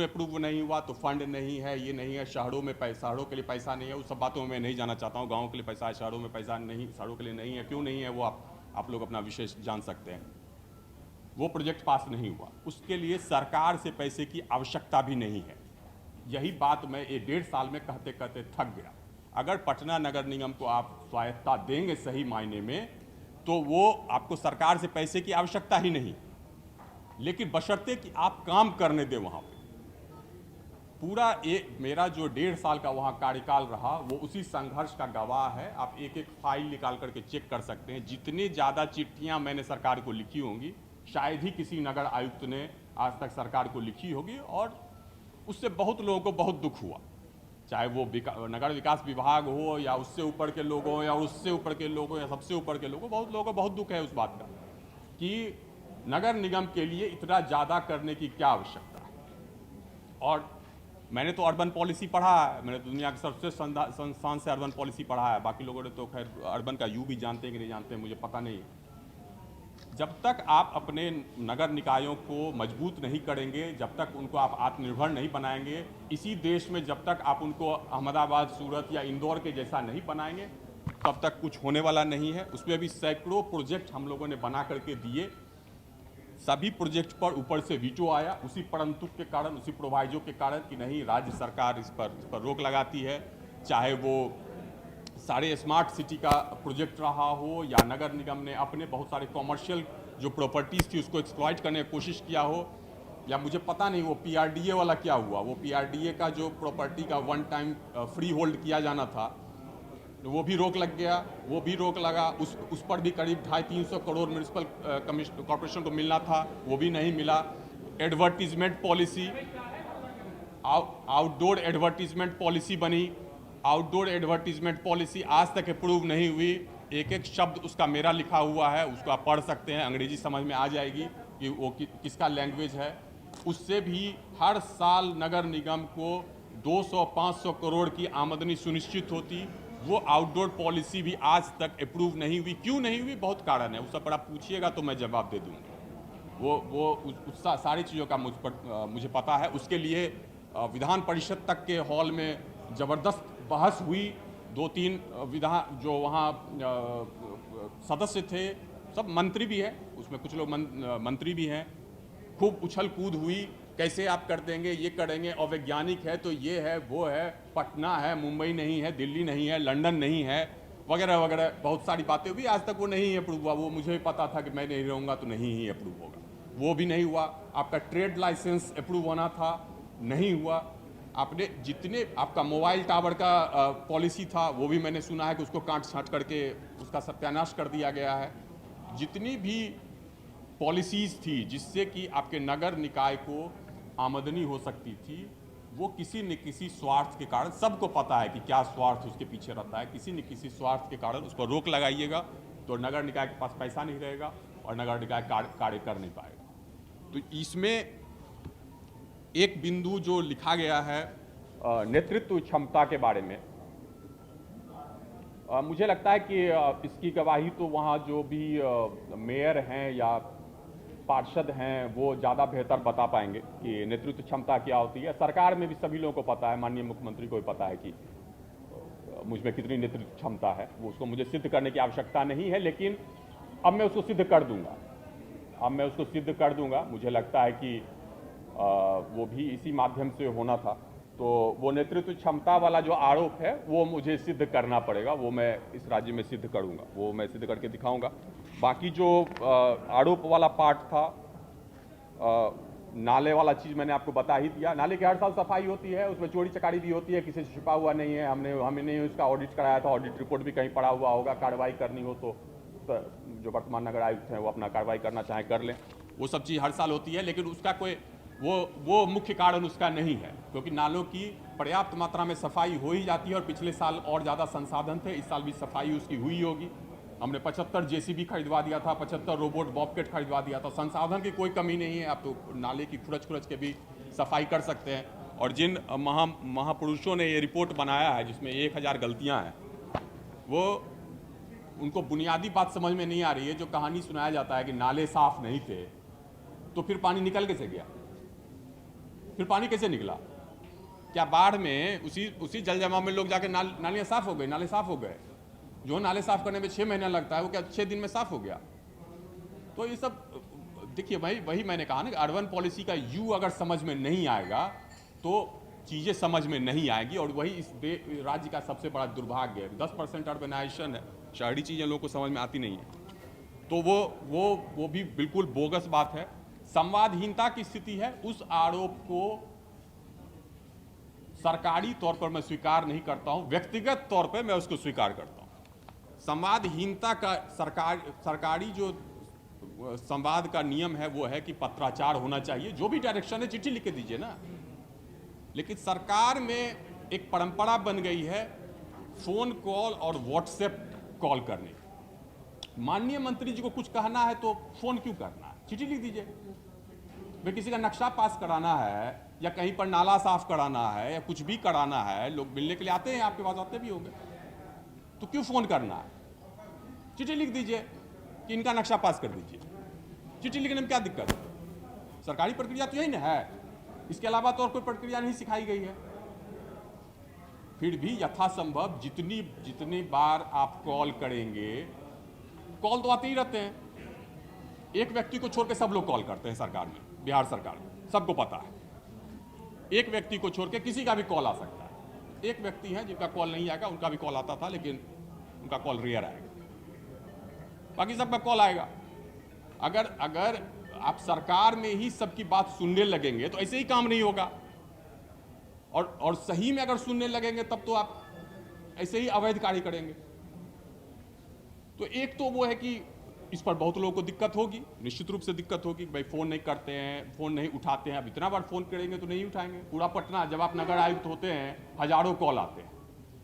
Approve नहीं हुआ तो फंड नहीं है, ये नहीं है, शहरों के लिए पैसा नहीं है, उस सब बातों में मैं नहीं जाना चाहता हूँ। गाँव के लिए पैसा है, शहरों में पैसा नहीं, शहरों के लिए नहीं है, क्यों नहीं है वो आप लोग अपना विशेष जान सकते हैं। वो प्रोजेक्ट पास नहीं हुआ, उसके लिए सरकार से पैसे की आवश्यकता भी नहीं है। यही बात मैं ये 1.5 साल में कहते कहते थक गया। अगर पटना नगर निगम को आप स्वायत्तता देंगे सही मायने में, तो वो आपको सरकार से पैसे की आवश्यकता ही नहीं, लेकिन बशर्ते कि आप काम करने दें वहाँ पे। पूरा मेरा जो 1.5 साल का वहाँ कार्यकाल रहा वो उसी संघर्ष का गवाह है। आप एक एक फाइल निकाल करके चेक कर सकते हैं। जितनी ज़्यादा चिट्ठियाँ मैंने सरकार को लिखी होंगी, शायद ही किसी नगर आयुक्त ने आज तक सरकार को लिखी होगी, और उससे बहुत लोगों को बहुत दुख हुआ, चाहे वो नगर विकास विभाग हो या उससे ऊपर के लोग हों या उससे ऊपर के लोग हों या सबसे ऊपर के लोग हों। बहुत लोगों को बहुत दुख है उस बात का कि नगर निगम के लिए इतना ज़्यादा करने की क्या आवश्यकता है। और मैंने तो अर्बन पॉलिसी पढ़ा है, मैंने दुनिया के सबसे संस्थान से अर्बन पॉलिसी पढ़ा है। बाकी लोगों ने तो खैर अर्बन का यू भी जानते हैं कि नहीं जानते हैं, मुझे पता नहीं। जब तक आप अपने नगर निकायों को मजबूत नहीं करेंगे, जब तक उनको आप आत्मनिर्भर नहीं बनाएंगे, इसी देश में जब तक आप उनको अहमदाबाद, सूरत या इंदौर के जैसा नहीं बनाएंगे, तब तक कुछ होने वाला नहीं है। उसमें भी सैकड़ों प्रोजेक्ट हम लोगों ने बना करके दिए, सभी प्रोजेक्ट पर ऊपर से वीटो आया, उसी परंतु के कारण, उसी प्रोवाइजो के कारण कि नहीं, राज्य सरकार इस पर रोक लगाती है। चाहे वो सारे स्मार्ट सिटी का प्रोजेक्ट रहा हो या नगर निगम ने अपने बहुत सारे कॉमर्शियल जो प्रॉपर्टीज़ थी उसको एक्सप्लॉइट करने की कोशिश किया हो, या मुझे पता नहीं वो पीआरडीए वाला क्या हुआ। वो पीआरडीए का जो प्रॉपर्टी का वन टाइम फ्री होल्ड किया जाना था, वो भी रोक लग गया, वो भी रोक लगा। उस पर भी करीब 250-300 करोड़ म्यूनिसिपल कॉर्पोरेशन को मिलना था, वो भी नहीं मिला। Advertisement policy, outdoor advertisement policy बनी, आउटडोर एडवर्टीजमेंट पॉलिसी आज तक अप्रूव नहीं हुई। एक एक शब्द उसका मेरा लिखा हुआ है, उसको आप पढ़ सकते हैं, अंग्रेजी समझ में आ जाएगी कि वो किसका लैंग्वेज है। उससे भी हर साल नगर निगम को 200-500 करोड़ की आमदनी सुनिश्चित होती। वो आउटडोर पॉलिसी भी आज तक अप्रूव नहीं हुई। क्यों नहीं हुई? बहुत कारण है, उस पर आप पूछिएगा तो मैं जवाब दे दूँगा। उस सारी चीज़ों का मुझे पता है। उसके लिए विधान परिषद तक के हॉल में ज़बरदस्त बहस हुई। 2-3 विधान जो वहाँ सदस्य थे, सब मंत्री भी हैं, उसमें कुछ लोग मंत्री भी हैं। खूब उछल कूद हुई, कैसे आप कर देंगे, ये करेंगे, अवैज्ञानिक है तो ये है, वो है, पटना है, मुंबई नहीं है, दिल्ली नहीं है, लंदन नहीं है, वगैरह वगैरह बहुत सारी बातें हुई। आज तक वो नहीं अप्रूव हुआ। वो मुझे भी पता था कि मैं नहीं रहूँगा तो नहीं ही अप्रूव होगा, वो भी नहीं हुआ। आपका ट्रेड लाइसेंस अप्रूव होना था, नहीं हुआ। आपने जितने आपका मोबाइल टावर का पॉलिसी था, वो भी मैंने सुना है कि उसको काट छाँट करके उसका सत्यानाश कर दिया गया है। जितनी भी पॉलिसीज़ थी जिससे कि आपके नगर निकाय को आमदनी हो सकती थी, वो किसी न किसी स्वार्थ के कारण, सबको पता है कि क्या स्वार्थ उसके पीछे रहता है, किसी न किसी स्वार्थ के कारण उस पर रोक लगाइएगा तो नगर निकाय के पास पैसा नहीं रहेगा और नगर निकाय कार्य कर नहीं पाएगा। तो इसमें एक बिंदु जो लिखा गया है नेतृत्व क्षमता के बारे में, मुझे लगता है कि इसकी गवाही तो वहाँ जो भी मेयर हैं या पार्षद हैं वो ज़्यादा बेहतर बता पाएंगे कि नेतृत्व क्षमता क्या होती है। सरकार में भी सभी लोगों को पता है, माननीय मुख्यमंत्री को भी पता है कि मुझ में कितनी नेतृत्व क्षमता है। वो उसको मुझे सिद्ध करने की आवश्यकता नहीं है, लेकिन अब मैं उसको सिद्ध कर दूंगा। मुझे लगता है कि वो भी इसी माध्यम से होना था। तो वो नेतृत्व क्षमता वाला जो आरोप है वो मुझे सिद्ध करना पड़ेगा, वो मैं इस राज्य में सिद्ध करूंगा, वो मैं सिद्ध करके दिखाऊंगा। बाकी जो आरोप वाला पार्ट था, नाले वाला चीज़ मैंने आपको बता ही दिया। नाले की हर साल सफाई होती है, उसमें चोरी चकारी भी होती है, किसी से छिपा हुआ नहीं है। हमने उसका ऑडिट कराया था, ऑडिट रिपोर्ट भी कहीं पड़ा हुआ होगा। कार्रवाई करनी हो तो जो वर्तमान नगर आयुक्त हैं वो अपना कार्रवाई करना चाहें कर लें। वो सब चीज़ हर साल होती है, लेकिन उसका कोई वो मुख्य कारण उसका नहीं है, क्योंकि नालों की पर्याप्त मात्रा में सफाई हो ही जाती है। और पिछले साल और ज़्यादा संसाधन थे, इस साल भी सफाई उसकी हुई होगी। हमने 75 जेसीबी खरीदवा दिया था, 75 रोबोट बॉबकेट खरीदवा दिया था। संसाधन की कोई कमी नहीं है। आप तो नाले की खुरच के भी सफाई कर सकते हैं। और जिन महापुरुषों ने ये रिपोर्ट बनाया है जिसमें 1000 गलतियाँ हैं, वो उनको बुनियादी बात समझ में नहीं आ रही है। जो कहानी सुनाया जाता है कि नाले साफ नहीं थे, तो फिर पानी निकल कैसे गया? फिर पानी कैसे निकला? क्या बाढ़ में उसी जल जमाव में लोग जाके नालियाँ साफ हो गई, नाले साफ हो गए? जो नाले साफ करने में 6 महीना लगता है वो क्या 6 दिन में साफ हो गया? तो ये सब देखिए भाई, वही मैंने कहा ना कि अर्बन पॉलिसी का यू अगर समझ में नहीं आएगा तो चीज़ें समझ में नहीं आएगी, और वही इस राज्य का सबसे बड़ा दुर्भाग्य है। 10% अर्बनाइजेशन है, शहरी चीज़ें लोगों को समझ में आती नहीं है, तो वो भी बिल्कुल बोगस बात है। संवादहीनता की स्थिति है, उस आरोप को सरकारी तौर पर मैं स्वीकार नहीं करता हूं, व्यक्तिगत तौर पर मैं उसको स्वीकार करता हूं। संवादहीनता का सरकारी जो संवाद का नियम है वो है कि पत्राचार होना चाहिए, जो भी डायरेक्शन है चिट्ठी लिख के दीजिए ना। लेकिन सरकार में एक परंपरा बन गई है फोन कॉल और व्हाट्सएप कॉल करने की। माननीय मंत्री जी को कुछ कहना है तो फोन क्यों करना है, चिट्ठी लिख दीजिए। भाई किसी का नक्शा पास कराना है या कहीं पर नाला साफ कराना है या कुछ भी कराना है, लोग मिलने के लिए आते हैं, आपके पास आते भी होंगे, तो क्यों फोन करना है? चिट्ठी लिख दीजिए कि इनका नक्शा पास कर दीजिए। चिट्ठी लिखने में क्या दिक्कत है? सरकारी प्रक्रिया तो यही ना है, इसके अलावा तो और कोई प्रक्रिया नहीं सिखाई गई है। फिर भी यथासंभव जितनी बार आप कॉल करेंगे, कॉल तो आते ही रहते हैं। एक व्यक्ति को छोड़ के सब लोग कॉल करते हैं सरकार में, बिहार सरकार में, सबको पता है। एक व्यक्ति को छोड़ के किसी का भी कॉल आ सकता है। एक व्यक्ति है जिनका कॉल नहीं आएगा, उनका भी कॉल आता था लेकिन उनका कॉल रेयर आएगा, बाकी सबका कॉल आएगा। अगर आप सरकार में ही सबकी बात सुनने लगेंगे तो ऐसे ही काम नहीं होगा, और सही में अगर सुनने लगेंगे तब तो आप ऐसे ही अवैध कार्य करेंगे। तो एक तो वो है कि इस पर बहुत लोगों को दिक्कत होगी, निश्चित रूप से दिक्कत होगी। भाई फ़ोन नहीं करते हैं, फ़ोन नहीं उठाते हैं। अब इतना बार फ़ोन करेंगे तो नहीं उठाएंगे। पूरा पटना, जब आप नगर आयुक्त होते हैं, हज़ारों कॉल आते हैं।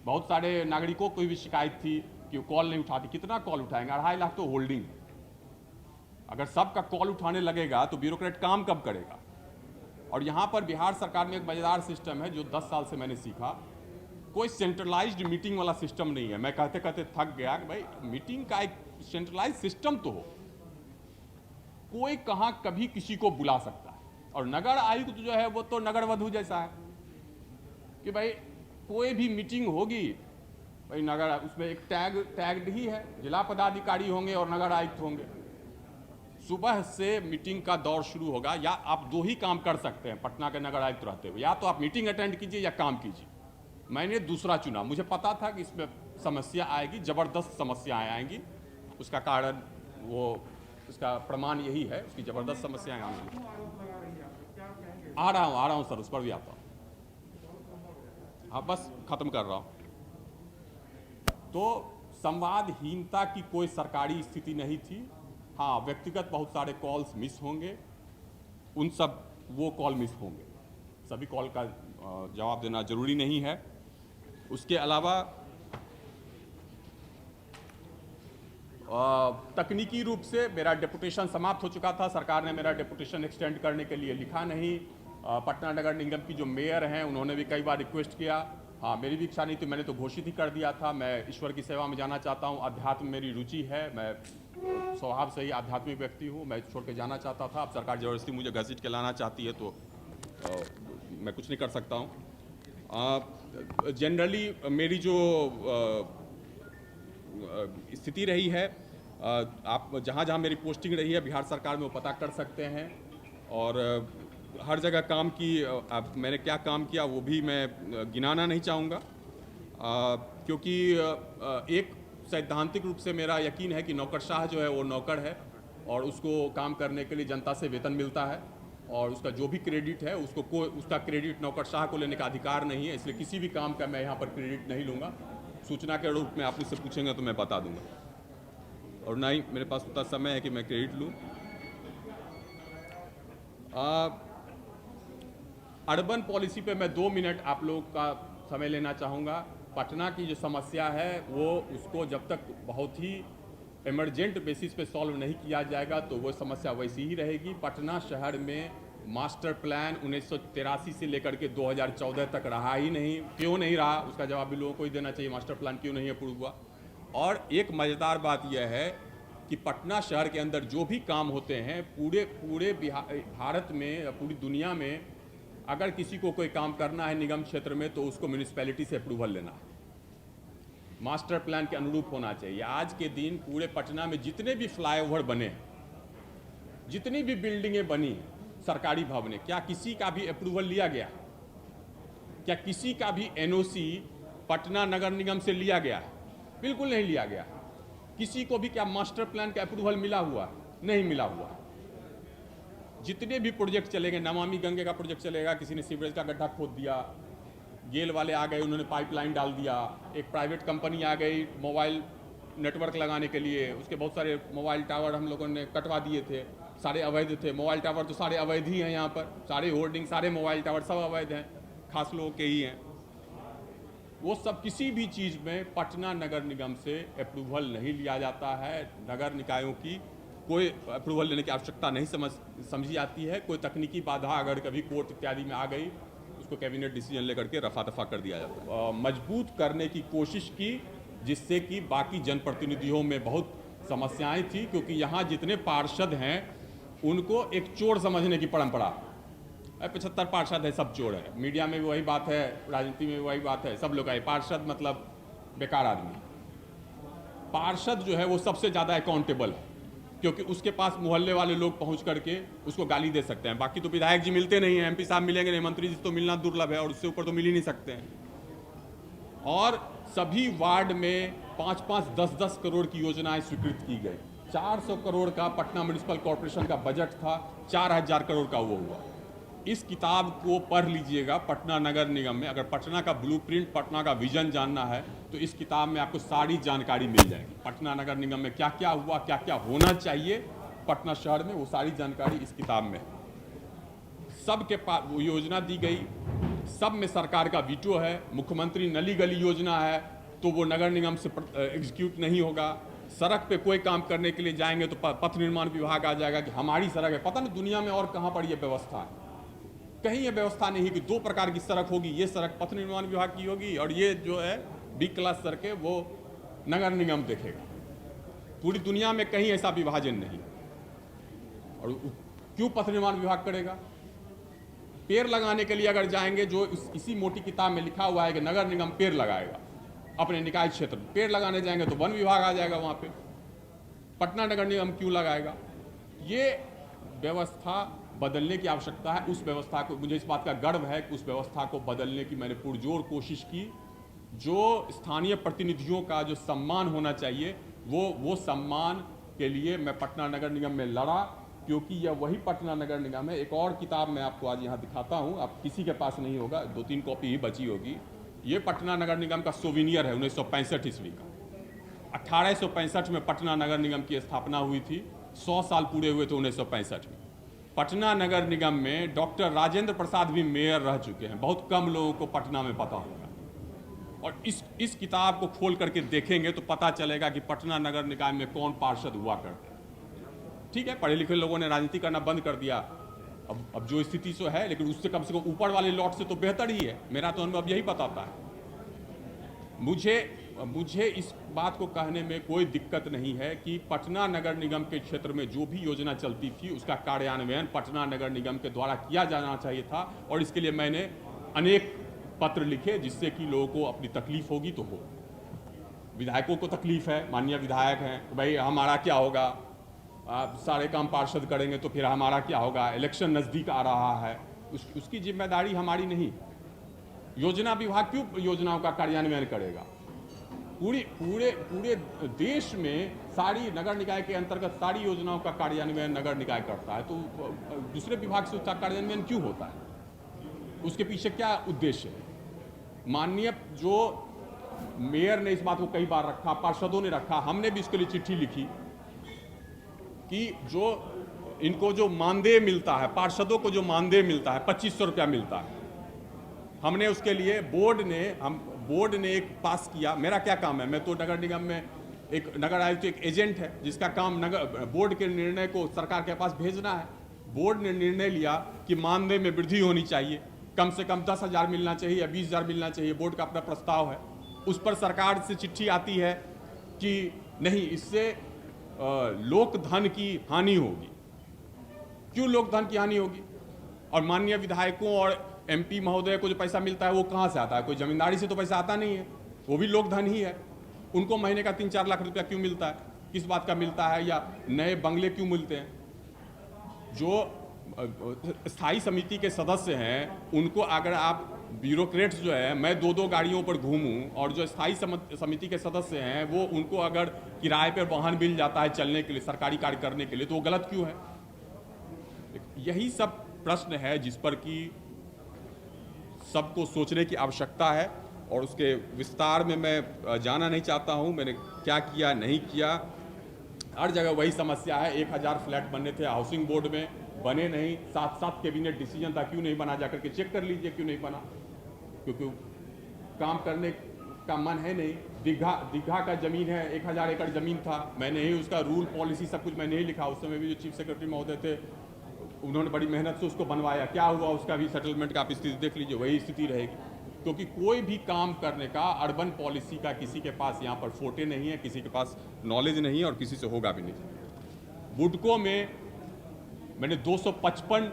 बहुत सारे नागरिकों को भी शिकायत थी कि कॉल नहीं उठाती। कितना कॉल उठाएंगे? 2.5 लाख तो होल्डिंग है। अगर सबका कॉल उठाने लगेगा तो ब्यूरोक्रेट काम कब करेगा? और यहाँ पर बिहार सरकार में एक मज़ेदार सिस्टम है जो 10 साल से मैंने सीखा। कोई सेंट्रलाइज्ड मीटिंग वाला सिस्टम नहीं है। मैं कहते कहते थक गया कि भाई मीटिंग का एक सेंट्रलाइज सिस्टम तो हो, कोई कहाँ कभी किसी को बुला सकता है। और नगर आयुक्त जो है वो तो नगर वधू जैसा है कि भाई कोई भी मीटिंग होगी, भाई नगर, उसमें एक टैग्ड ही है, जिला पदाधिकारी होंगे और नगर आयुक्त होंगे। सुबह से मीटिंग का दौर शुरू होगा। या आप दो ही काम कर सकते हैं पटना के नगर आयुक्त रहते हुए, या तो आप मीटिंग अटेंड कीजिए या काम कीजिए। मैंने दूसरा चुना। मुझे पता था कि इसमें समस्या आएगी, ज़बरदस्त समस्याएं आएंगी। उसका कारण उसका प्रमाण यही है, उसकी ज़बरदस्त समस्याएं आएंगी। आ रहा हूँ सर, उस पर भी आता हूँ। हाँ, बस खत्म कर रहा हूँ। तो संवादहीनता की कोई सरकारी स्थिति नहीं थी। हाँ, व्यक्तिगत बहुत सारे कॉल्स मिस होंगे, वो कॉल मिस होंगे। सभी कॉल का जवाब देना जरूरी नहीं है। उसके अलावा तकनीकी रूप से मेरा डेपुटेशन समाप्त हो चुका था। सरकार ने मेरा डेपुटेशन एक्सटेंड करने के लिए लिखा नहीं। पटना नगर निगम की जो मेयर हैं उन्होंने भी कई बार रिक्वेस्ट किया। हाँ, मेरी भी इच्छा नहीं थी, मैंने तो घोषित ही कर दिया था। मैं ईश्वर की सेवा में जाना चाहता हूँ, अध्यात्म मेरी रुचि है, मैं स्वभाव से ही आध्यात्मिक व्यक्ति हूँ, मैं छोड़ के जाना चाहता था। अब सरकार ज़बरदस्ती मुझे घसीट के लाना चाहती है तो मैं कुछ नहीं कर सकता हूँ। जनरली मेरी जो स्थिति रही है, आप जहाँ जहाँ मेरी पोस्टिंग रही है बिहार सरकार में वो पता कर सकते हैं। और हर जगह काम की, मैंने क्या काम किया वो भी मैं गिनाना नहीं चाहूँगा, क्योंकि एक सैद्धांतिक रूप से मेरा यकीन है कि नौकरशाह जो है वो नौकर है और उसको काम करने के लिए जनता से वेतन मिलता है, और उसका जो भी क्रेडिट है उसका क्रेडिट नौकरशाह को लेने का अधिकार नहीं है। इसलिए किसी भी काम का मैं यहाँ पर क्रेडिट नहीं लूँगा। सूचना के रूप में आप मुझसे पूछेंगे तो मैं बता दूंगा, और ना ही मेरे पास उतना समय है कि मैं क्रेडिट लूँ। अर्बन पॉलिसी पे मैं 2 मिनट आप लोग का समय लेना चाहूँगा। पटना की जो समस्या है उसको जब तक बहुत ही इमरजेंट बेसिस पे सॉल्व नहीं किया जाएगा तो वो समस्या वैसी ही रहेगी। पटना शहर में मास्टर प्लान 1983 से लेकर के 2014 तक रहा ही नहीं। क्यों नहीं रहा, उसका जवाब भी लोगों को ही देना चाहिए। मास्टर प्लान क्यों नहीं अप्रूव हुआ? और एक मज़ेदार बात यह है कि पटना शहर के अंदर जो भी काम होते हैं पूरे भारत में या पूरी दुनिया में अगर किसी को कोई काम करना है निगम क्षेत्र में तो उसको म्यूनिसिपैलिटी से अप्रूवल लेना है, मास्टर प्लान के अनुरूप होना चाहिए। आज के दिन पूरे पटना में जितने भी फ्लाईओवर बने हैं, जितनी भी बिल्डिंगें बनी, सरकारी भवनें, क्या किसी का भी अप्रूवल लिया गया? क्या किसी का भी एनओसी पटना नगर निगम से लिया गया? बिल्कुल नहीं लिया गया। किसी को भी क्या मास्टर प्लान का अप्रूवल मिला हुआ? नहीं मिला हुआ। जितने भी प्रोजेक्ट चलेंगे, नमामि गंगे का प्रोजेक्ट चलेगा, किसी ने सीवरेज का गड्ढा खोद दिया, गेल वाले आ गए, उन्होंने पाइपलाइन डाल दिया, एक प्राइवेट कंपनी आ गई मोबाइल नेटवर्क लगाने के लिए, उसके बहुत सारे मोबाइल टावर हम लोगों ने कटवा दिए थे, सारे अवैध थे। मोबाइल टावर तो सारे अवैध ही हैं यहाँ पर, सारे होर्डिंग, सारे मोबाइल टावर सब अवैध हैं, खास लोगों के ही हैं। वो सब किसी भी चीज़ में पटना नगर निगम से अप्रूवल नहीं लिया जाता है। नगर निकायों की कोई अप्रूवल लेने की आवश्यकता नहीं समझी जाती है। कोई तकनीकी बाधा अगर कभी कोर्ट इत्यादि में आ गई, उसको कैबिनेट डिसीजन लेकर के रफा दफा कर दिया जाता है। मजबूत करने की कोशिश की, जिससे कि बाकी जनप्रतिनिधियों में बहुत समस्याएं थी, क्योंकि यहाँ जितने पार्षद हैं उनको एक चोर समझने की परंपरा। 75 पार्षद है, सब चोर है। मीडिया में भी वही बात है, राजनीति में भी वही बात है, सब लोग आए पार्षद मतलब बेकार आदमी। पार्षद जो है वो सबसे ज़्यादा अकाउंटेबल है, क्योंकि उसके पास मोहल्ले वाले लोग पहुंच करके उसको गाली दे सकते हैं। बाकी तो विधायक जी मिलते नहीं हैं, एमपी साहब मिलेंगे नहीं, मंत्री जी तो मिलना दुर्लभ है और उससे ऊपर तो मिल ही नहीं सकते हैं। और सभी वार्ड में 5-5, 10-10 करोड़ की योजनाएं स्वीकृत की गई। 400 करोड़ का पटना म्यूनिसिपल कॉर्पोरेशन का बजट था, 4000 करोड़ का वो हुआ। इस किताब को पढ़ लीजिएगा पटना नगर निगम में। अगर पटना का ब्लूप्रिंट, पटना का विजन जानना है तो इस किताब में आपको सारी जानकारी मिल जाएगी। पटना नगर निगम में क्या क्या हुआ, क्या क्या होना चाहिए पटना शहर में, वो सारी जानकारी इस किताब में है। सबके पास वो योजना दी गई, सब में सरकार का वीटो है। मुख्यमंत्री नली गली योजना है तो वो नगर निगम से एग्जीक्यूट नहीं होगा। सड़क पे कोई काम करने के लिए जाएंगे तो पथ निर्माण विभाग आ जाएगा कि हमारी सड़क है। पता नहीं दुनिया में और कहाँ पर ये व्यवस्था है? कहीं ये व्यवस्था नहीं कि 2 प्रकार की सड़क होगी, ये सड़क पथ निर्माण विभाग की होगी और ये जो है बी क्लास सड़कें वो नगर निगम देखेगा। पूरी दुनिया में कहीं ऐसा विभाजन नहीं। और क्यों पथ निर्माण विभाग करेगा? पेड़ लगाने के लिए अगर जाएंगे, जो इसी मोटी किताब में लिखा हुआ है कि नगर निगम पेड़ लगाएगा अपने निकाय क्षेत्र में, पेड़ लगाने जाएंगे तो वन विभाग आ जाएगा वहाँ पे। पटना नगर निगम क्यों लगाएगा? ये व्यवस्था बदलने की आवश्यकता है। उस व्यवस्था को, मुझे इस बात का गर्व है कि उस व्यवस्था को बदलने की मैंने पुरजोर कोशिश की। जो स्थानीय प्रतिनिधियों का जो सम्मान होना चाहिए वो सम्मान के लिए मैं पटना नगर निगम में लड़ा, क्योंकि यह वही पटना नगर निगम है। एक और किताब मैं आपको आज यहाँ दिखाता हूँ, आप किसी के पास नहीं होगा, 2-3 कॉपी ही बची होगी। ये पटना नगर निगम का सोविनियर है 1965 ईस्वी का। 1865 में पटना नगर निगम की स्थापना हुई थी, 100 साल पूरे हुए थे 1965 में। पटना नगर निगम में डॉक्टर राजेंद्र प्रसाद भी मेयर रह चुके हैं। बहुत कम लोगों को पटना में पता होगा। और इस किताब को खोल करके देखेंगे तो पता चलेगा कि पटना नगर निगम में कौन पार्षद हुआ करते हैं। ठीक है, पढ़े लिखे लोगों ने राजनीति करना बंद कर दिया, अब जो स्थिति सो है, लेकिन उससे कम ऊपर वाले लॉट से तो बेहतर ही है। मेरा तो अनुभव यही बताता है। मुझे इस बात को कहने में कोई दिक्कत नहीं है कि पटना नगर निगम के क्षेत्र में जो भी योजना चलती थी उसका कार्यान्वयन पटना नगर निगम के द्वारा किया जाना चाहिए था। और इसके लिए मैंने अनेक पत्र लिखे, जिससे कि लोगों को अपनी तकलीफ होगी तो हो। विधायकों को तकलीफ है, माननीय विधायक हैं, भाई हमारा क्या होगा, आप सारे काम पार्षद करेंगे तो फिर हमारा क्या होगा, इलेक्शन नज़दीक आ रहा है। उसकी जिम्मेदारी हमारी नहीं। योजना विभाग क्यों योजनाओं का कार्यान्वयन करेगा? पूरे देश में सारी नगर निकाय के अंतर्गत सारी योजनाओं का कार्यान्वयन नगर निकाय करता है, तो दूसरे विभाग से उसका कार्यान्वयन क्यों होता है? उसके पीछे क्या उद्देश्य है? माननीय जो मेयर ने इस बात को कई बार रखा, पार्षदों ने रखा, हमने भी इसके लिए चिट्ठी लिखी कि जो इनको जो मानदेय मिलता है, पार्षदों को जो मानदेय मिलता है 2500 रुपया मिलता है, हमने उसके लिए बोर्ड ने एक पास किया। मेरा क्या काम है? मैं तो नगर निगम में एक नगर आयुक्त एक एजेंट है, जिसका काम बोर्ड के निर्णय को सरकार के पास भेजना है। बोर्ड ने निर्णय लिया कि मानदेय में वृद्धि होनी चाहिए, कम से कम 10,000 मिलना चाहिए या 20,000 मिलना चाहिए। बोर्ड का अपना प्रस्ताव है। उस पर सरकार से चिट्ठी आती है कि नहीं, इससे लोक धन की हानि होगी। क्यों लोक धन की हानि होगी? और माननीय विधायकों और MP महोदय को जो पैसा मिलता है वो कहाँ से आता है? कोई जमींदारी से तो पैसा आता नहीं है, वो भी लोक धन ही है। उनको महीने का 3-4 लाख रुपया क्यों मिलता है? किस बात का मिलता है? या नए बंगले क्यों मिलते हैं? जो स्थायी समिति के सदस्य हैं उनको अगर आप ब्यूरोक्रेट्स जो है, मैं 2-2 गाड़ियों पर घूमूं और जो स्थायी समिति के सदस्य हैं वो उनको अगर किराए पर वाहन मिल जाता है चलने के लिए, सरकारी कार्य करने के लिए, तो वो गलत क्यों है? यही सब प्रश्न है जिस पर कि सबको सोचने की आवश्यकता है और उसके विस्तार में मैं जाना नहीं चाहता हूं। मैंने क्या किया नहीं किया, हर जगह वही समस्या है। 1000 फ्लैट बनने थे हाउसिंग बोर्ड में, बने नहीं। 7 कैबिनेट डिसीजन था, क्यों नहीं बना? जाकर के चेक कर लीजिए क्यों नहीं बना, क्योंकि काम करने का मन है नहीं। दीघा का ज़मीन है, 1000 एकड़ ज़मीन था, मैंने ही उसका रूल पॉलिसी सब कुछ मैंने ही लिखा। उस समय भी जो चीफ सेक्रेटरी महोदय थे उन्होंने बड़ी मेहनत से उसको बनवाया। क्या हुआ उसका भी सेटलमेंट का आप स्थिति देख लीजिए, वही स्थिति रहेगी। क्योंकि कोई भी काम करने का अर्बन पॉलिसी का किसी के पास यहाँ पर फोटे नहीं है, किसी के पास नॉलेज नहीं है और किसी से होगा भी नहीं। बुडको में मैंने 255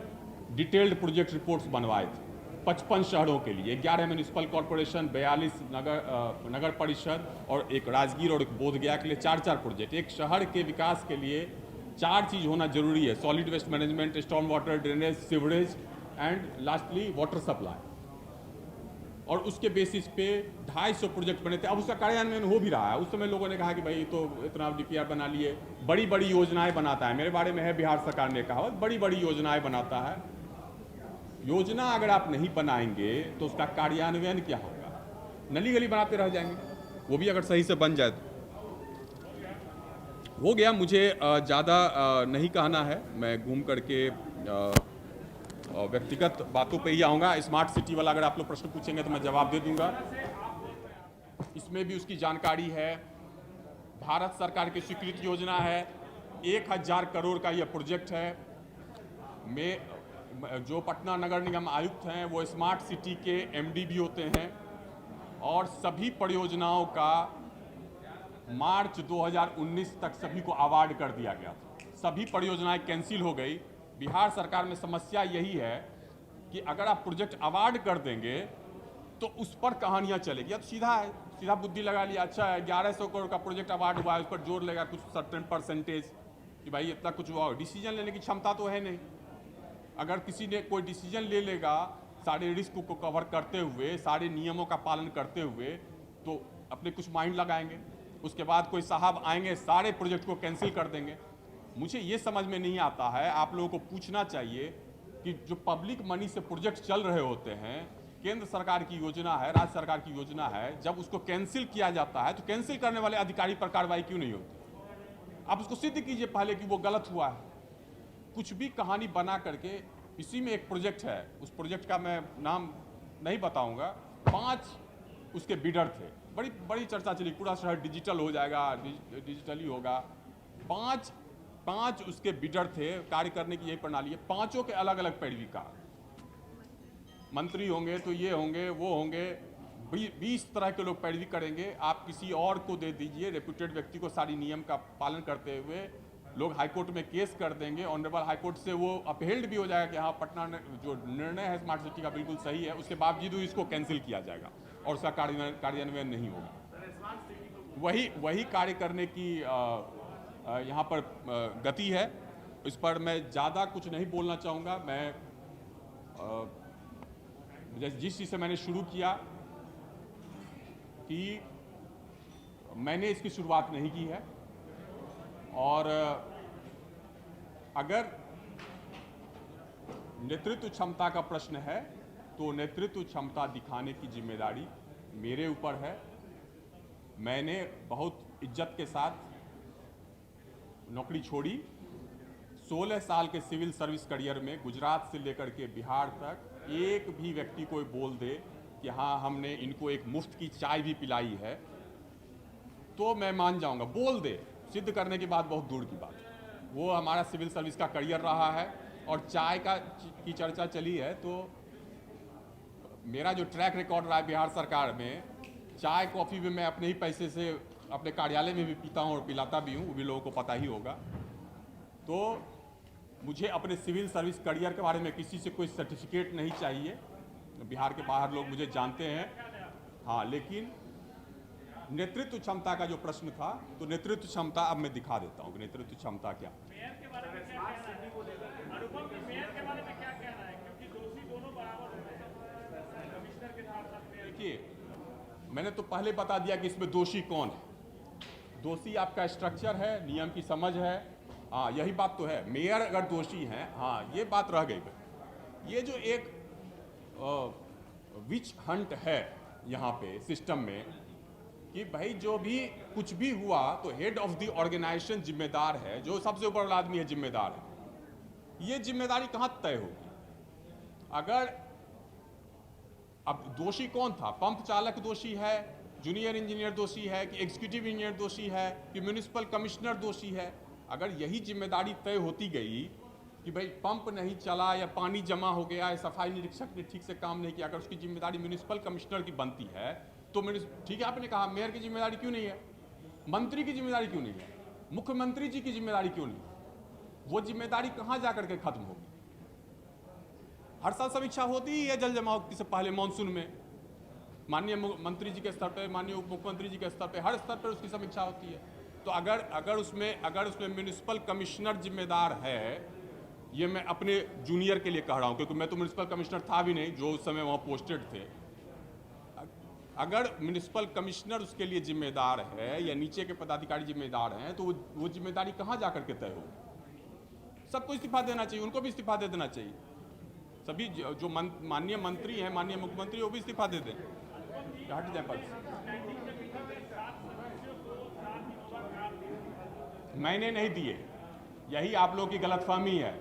डिटेल्ड प्रोजेक्ट रिपोर्ट्स बनवाए थे 55 शहरों के लिए, 11 म्यूनिसिपल कॉरपोरेशन, 42 नगर परिषद और एक राजगीर और एक बोधगया के लिए 4-4 प्रोजेक्ट। एक शहर के विकास के लिए 4 चीज़ होना जरूरी है: solid waste management, storm water drainage, sewerage and lastly water supply. और उसके बेसिस पे 250 प्रोजेक्ट बने थे। अब उसका कार्यान्वयन हो भी रहा है। उस समय लोगों ने कहा कि भाई तो इतना DPR बना लिए, बड़ी बड़ी योजनाएं बनाता है। मेरे बारे में है बिहार सरकार ने कहा बड़ी बड़ी योजनाएं बनाता है। योजना अगर आप नहीं बनाएंगे तो उसका कार्यान्वयन क्या होगा? नली गली बनाते रह जाएंगे, वो भी अगर सही से बन जाए तो। हो गया, मुझे ज़्यादा नहीं कहना है। मैं घूम करके व्यक्तिगत बातों पे ही आऊँगा। स्मार्ट सिटी वाला अगर आप लोग प्रश्न पूछेंगे तो मैं जवाब दे दूंगा। इसमें भी उसकी जानकारी है। भारत सरकार की स्वीकृत योजना है, 1000 करोड़ का यह प्रोजेक्ट है। जो पटना नगर निगम आयुक्त हैं वो स्मार्ट सिटी के MD भी होते हैं और सभी परियोजनाओं का मार्च 2019 तक सभी को अवार्ड कर दिया गया था। सभी परियोजनाएं कैंसिल हो गई। बिहार सरकार में समस्या यही है कि अगर आप प्रोजेक्ट अवार्ड कर देंगे तो उस पर कहानियां चलेगी। अब सीधा है, सीधा बुद्धि लगा लिया, अच्छा है 1100 करोड़ का प्रोजेक्ट अवार्ड हुआ है, उस पर जोड़ लेगा कुछ सर्टेन परसेंटेज कि भाई इतना कुछ हुआ। डिसीजन लेने की क्षमता तो है नहीं। अगर किसी ने कोई डिसीजन ले लेगा सारे रिस्क को कवर करते हुए, सारे नियमों का पालन करते हुए, तो अपने कुछ माइंड लगाएंगे। उसके बाद कोई साहब आएंगे, सारे प्रोजेक्ट को कैंसिल कर देंगे। मुझे ये समझ में नहीं आता है। आप लोगों को पूछना चाहिए कि जो पब्लिक मनी से प्रोजेक्ट चल रहे होते हैं, केंद्र सरकार की योजना है, राज्य सरकार की योजना है, जब उसको कैंसिल किया जाता है तो कैंसिल करने वाले अधिकारी पर कार्रवाई क्यों नहीं होती? आप उसको सिद्ध कीजिए पहले कि वो गलत हुआ है। कुछ भी कहानी बना करके। इसी में एक प्रोजेक्ट है, उस प्रोजेक्ट का मैं नाम नहीं बताऊंगा। 5 उसके बिडर थे, बड़ी बड़ी चर्चा चली, पूरा शहर डिजिटल हो जाएगा, डिजिटली होगा। 5 उसके बिडर थे, कार्य करने की यही प्रणाली है। 5 के अलग अलग पैरवी का मंत्री होंगे तो ये होंगे वो होंगे, 20 तरह के लोग पैरवी करेंगे। आप किसी और को दे दीजिए, रेप्यूटेड व्यक्ति को, सारी नियम का पालन करते हुए लोग हाईकोर्ट में केस कर देंगे। ऑनरेबल हाईकोर्ट से वो अपहेल्ड भी हो जाएगा कि हाँ पटना जो निर्णय है स्मार्ट सिटी का बिल्कुल सही है। उसके बावजूद इसको कैंसिल किया जाएगा और उसका कार्यान्वयन नहीं होगा। वही कार्य करने की यहाँ पर गति है। इस पर मैं ज़्यादा कुछ नहीं बोलना चाहूँगा। मैं जिस चीज़ से मैंने शुरू किया कि मैंने इसकी शुरुआत नहीं की है, और अगर नेतृत्व क्षमता का प्रश्न है तो नेतृत्व क्षमता दिखाने की जिम्मेदारी मेरे ऊपर है। मैंने बहुत इज्जत के साथ नौकरी छोड़ी। 16 साल के सिविल सर्विस करियर में गुजरात से लेकर के बिहार तक एक भी व्यक्ति कोई बोल दे कि हाँ हमने इनको एक मुफ्त की चाय भी पिलाई है तो मैं मान जाऊंगा। बोल दे, सिद्ध करने की बात बहुत दूर की बात है। वो हमारा सिविल सर्विस का करियर रहा है और चाय की चर्चा चली है तो मेरा जो ट्रैक रिकॉर्ड रहा है बिहार सरकार में, चाय कॉफ़ी भी मैं अपने ही पैसे से अपने कार्यालय में भी पीता हूँ और पिलाता भी हूँ, वो भी लोगों को पता ही होगा। तो मुझे अपने सिविल सर्विस करियर के बारे में किसी से कोई सर्टिफिकेट नहीं चाहिए। बिहार के बाहर लोग मुझे जानते हैं। हाँ, लेकिन नेतृत्व क्षमता का जो प्रश्न था, तो नेतृत्व क्षमता अब मैं दिखा देता हूँ कि नेतृत्व क्षमता क्या। मेयर के बारे में क्या कहना है? अनुपम जी, मेयर के बारे में क्या कहना है? क्योंकि दोषी दोनों बराबर हो रहे हैं, कमिश्नर के साथ साथ मेयर। देखिए, मैंने तो पहले बता दिया कि इसमें दोषी कौन है। दोषी आपका स्ट्रक्चर है, नियम की समझ है। हाँ, यही बात तो है। मेयर अगर दोषी हैं, हाँ, ये बात रह गई। ये जो एक विच हंट है यहाँ पे सिस्टम में कि भाई जो भी कुछ भी हुआ तो हेड ऑफ द ऑर्गेनाइजेशन जिम्मेदार है, जो सबसे ऊपर वाला आदमी है जिम्मेदार है। ये जिम्मेदारी कहाँ तय होगी? अगर अब दोषी कौन था? पंप चालक दोषी है, जूनियर इंजीनियर दोषी है, कि एग्जीक्यूटिव इंजीनियर दोषी है, कि म्यूनिसिपल कमिश्नर दोषी है? अगर यही जिम्मेदारी तय होती गई कि भाई पंप नहीं चला या पानी जमा हो गया या सफाई निरीक्षक ने ठीक से काम नहीं किया, अगर उसकी जिम्मेदारी म्यूनिसिपल कमिश्नर की बनती है तो ठीक है, आपने कहा मेयर की जिम्मेदारी क्यों नहीं है, मंत्री की जिम्मेदारी क्यों नहीं है, मुख्यमंत्री जी की जिम्मेदारी क्यों नहीं है? वो जिम्मेदारी कहाँ जाकर के खत्म होगी? हर साल समीक्षा होती ही है जल जमाव से पहले मॉनसून में, माननीय मंत्री जी के स्तर पे, माननीय उप मुख्यमंत्री जी के स्तर पे, हर स्तर पर उसकी समीक्षा होती है। तो अगर उसमें म्यूनिसिपल कमिश्नर जिम्मेदार है, ये मैं अपने जूनियर के लिए कह रहा हूँ क्योंकि मैं तो म्यूनिसिपल कमिश्नर था भी नहीं जो उस समय वहाँ पोस्टेड थे। अगर म्यूनिसिपल कमिश्नर उसके लिए जिम्मेदार है या नीचे के पदाधिकारी जिम्मेदार हैं, तो वो जिम्मेदारी कहाँ जा करके तय होगी? सबको इस्तीफा देना चाहिए, उनको भी इस्तीफा दे देना चाहिए। सभी जो माननीय मंत्री हैं, माननीय मुख्यमंत्री, वो भी इस्तीफा दे दें, हट जाए पद से। मैंने नहीं दिए, यही आप लोगों की गलतफहमी है।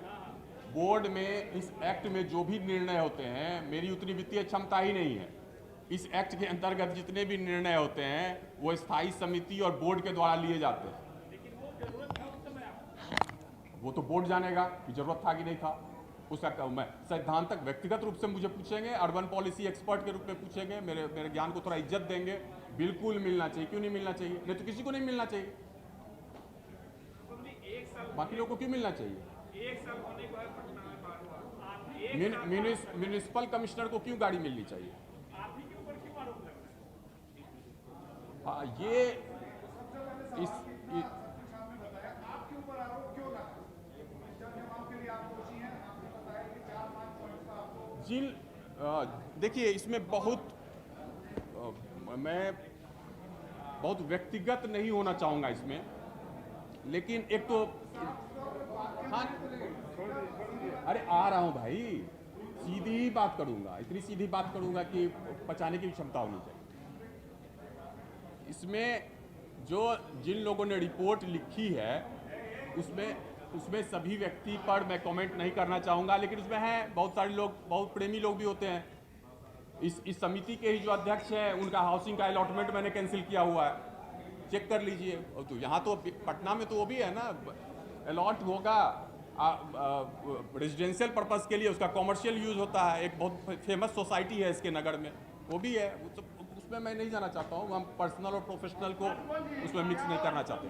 बोर्ड में इस एक्ट में जो भी निर्णय होते हैं, मेरी उतनी वित्तीय क्षमता ही नहीं है। इस एक्ट के अंतर्गत जितने भी निर्णय होते हैं वो स्थायी समिति और बोर्ड के द्वारा लिए जाते हैं। लेकिन वो जरूरत था उस समय, वो तो बोर्ड जानेगा कि जरूरत था कि नहीं था। उसका मैं सैद्धांतिक व्यक्तिगत रूप से मुझे पूछेंगे, अर्बन पॉलिसी एक्सपर्ट के रूप में पूछेंगे, मेरे ज्ञान को थोड़ा इज्जत देंगे, बिल्कुल मिलना चाहिए। क्यों नहीं मिलना चाहिए? नहीं तो किसी को नहीं मिलना चाहिए। बाकी लोगों को क्यों मिलना चाहिए? एक साल होने के बाद पटना में बात हुआ, म्यूनिसिपल कमिश्नर को क्यों गाड़ी मिलनी चाहिए? आप ही के ऊपर क्यों आरोप लग रहा है? हाँ, ये इस आपके ऊपर आरोप क्यों लगा? के लिए आप दोषी हैं, आपने बताया कि 4-5 पॉइंट का आपको जिन देखिए, इसमें मैं बहुत व्यक्तिगत नहीं होना चाहूँगा इसमें, लेकिन एक तो हाँ, अरे आ रहा हूँ भाई, सीधी ही बात करूँगा, इतनी सीधी बात करूँगा कि पचाने की भी क्षमता होनी चाहिए। इसमें जिन लोगों ने रिपोर्ट लिखी है उसमें सभी व्यक्ति पर मैं कमेंट नहीं करना चाहूँगा, लेकिन उसमें है बहुत सारे लोग, बहुत प्रेमी लोग भी होते हैं। इस समिति के ही जो अध्यक्ष हैं, उनका हाउसिंग का अलॉटमेंट मैंने कैंसिल किया हुआ है, चेक कर लीजिए। और तो यहाँ तो पटना में तो वो भी है ना, अलॉट होगा रेजिडेंशियल पर्पस के लिए, उसका कॉमर्शियल यूज़ होता है। एक बहुत फेमस सोसाइटी है इसके नगर में, वो भी है। उसमें मैं नहीं जाना चाहता हूँ, हम पर्सनल और प्रोफेशनल को उसमें मिक्स नहीं करना चाहते।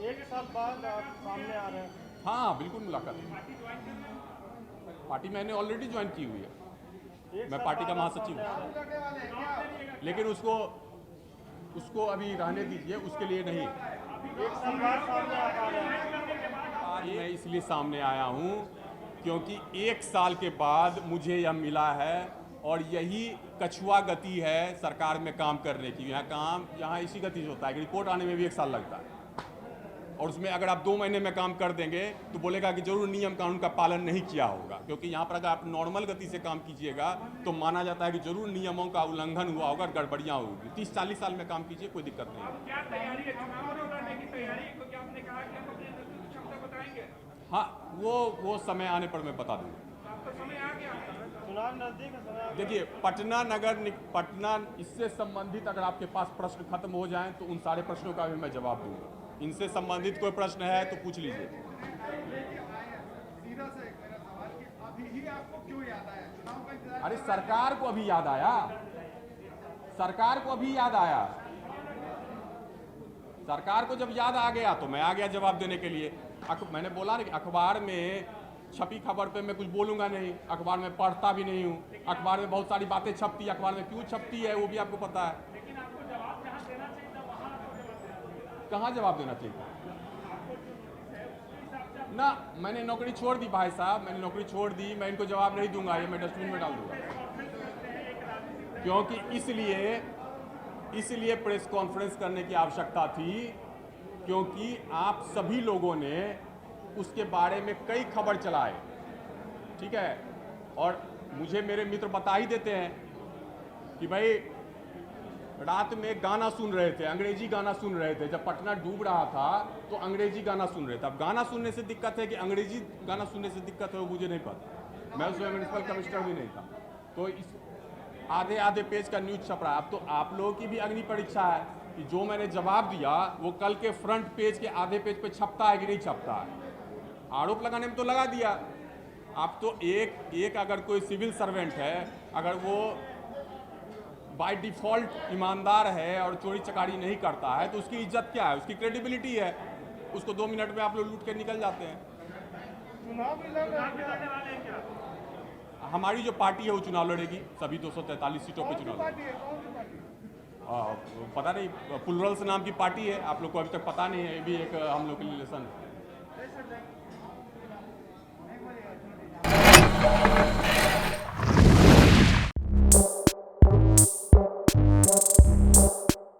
एक साल बाद आप सामने आ रहे हैं। हाँ, बिल्कुल मुलाकात पार्टी मैंने ऑलरेडी ज्वाइन की हुई है, मैं पार्टी का महासचिव हूँ, लेकिन उसको अभी रहने दीजिए, उसके लिए नहीं। एक साल बाद सामने आ रहे हैं। आज मैं इसलिए सामने आया हूँ क्योंकि 1 साल के बाद मुझे यह मिला है, और यही कछुआ गति है सरकार में काम करने की। यहाँ इसी गति से होता है कि रिपोर्ट आने में भी 1 साल लगता है, और उसमें अगर आप 2 महीने में काम कर देंगे तो बोलेगा कि जरूर नियम कानून का पालन नहीं किया होगा। क्योंकि यहाँ पर अगर आप नॉर्मल गति से काम कीजिएगा तो माना जाता है कि जरूर नियमों का उल्लंघन हुआ होगा, गड़बड़ियाँ होगी। 30-40 साल में काम कीजिए, कोई दिक्कत नहीं है। क्या तैयारी है चुनाव लड़ने की तैयारी? क्योंकि आपने कहा कि हम अपनी क्षमता बताएंगे। हाँ, वो समय आने पर मैं बता दूँगा। आपका समय आ गया, चुनाव नजदीक है। देखिए, पटना इससे संबंधित अगर आपके पास प्रश्न खत्म हो जाएं तो उन सारे प्रश्नों का भी मैं जवाब दूंगा। इनसे संबंधित कोई प्रश्न है तो पूछ लीजिए। सीधा से मेरा सवाल कि अभी ही आपको क्यों याद आया? चुनाव का इंतजार अरे सरकार को अभी याद आया, सरकार को अभी याद आया। सरकार को जब याद आ गया तो मैं आ गया जवाब देने के लिए। मैंने बोला ना कि अखबार में छपी खबर पे मैं कुछ बोलूँगा नहीं, अखबार में पढ़ता भी नहीं हूँ। अखबार में बहुत सारी बातें छपती है, अखबार में क्यों छपती है वो भी आपको पता है। लेकिन आपको जवाब जहाँ देना चाहिए था वहाँ आपको जवाब देना चाहिए। कहाँ जवाब देना चाहिए? आपको जो नोटिस है उसके हिसाब से ना, मैंने नौकरी छोड़ दी भाई साहब, मैंने नौकरी छोड़ दी। मैं इनको जवाब नहीं दूंगा, ये मैं डस्टबिन में डाल दूंगा। क्योंकि इसलिए प्रेस कॉन्फ्रेंस करने की आवश्यकता थी, क्योंकि आप सभी लोगों ने उसके बारे में कई खबर चलाए, ठीक है। और मुझे मेरे मित्र बता ही देते हैं कि भाई रात में गाना सुन रहे थे, अंग्रेजी गाना सुन रहे थे। जब पटना डूब रहा था तो अंग्रेजी गाना सुन रहे थे। अब गाना सुनने से दिक्कत है कि अंग्रेजी गाना सुनने से दिक्कत है वो मुझे नहीं पता, मैं उसमें म्यूनिसिपल कमिश्नर भी नहीं था। तो इस आधे पेज का न्यूज छप रहा है। अब तो आप लोगों की भी अग्नि परीक्षा है कि जो मैंने जवाब दिया वो कल के फ्रंट पेज के आधे पेज पे छपता है कि नहीं छपता है। आरोप लगाने में तो लगा दिया। आप तो एक अगर कोई सिविल सर्वेंट है, अगर वो बाय डिफ़ॉल्ट ईमानदार है और चोरी चकारी नहीं करता है तो उसकी इज्जत क्या है, उसकी क्रेडिबिलिटी है। उसको 2 मिनट में आप लोग लूट के निकल जाते हैं। चुनाव भी लड़ रहे हैं लड़ने वाले हैं क्या? हमारी जो पार्टी है वो चुनाव लड़ेगी, सभी 243 सीटों पे चुनाव पार्टी है, कौन सी पार्टी? पता नहीं, पुलरल्स नाम की पार्टी है, आप लोग को अभी तक पता नहीं है। ये भी एक हम लोग के रिलेशन है।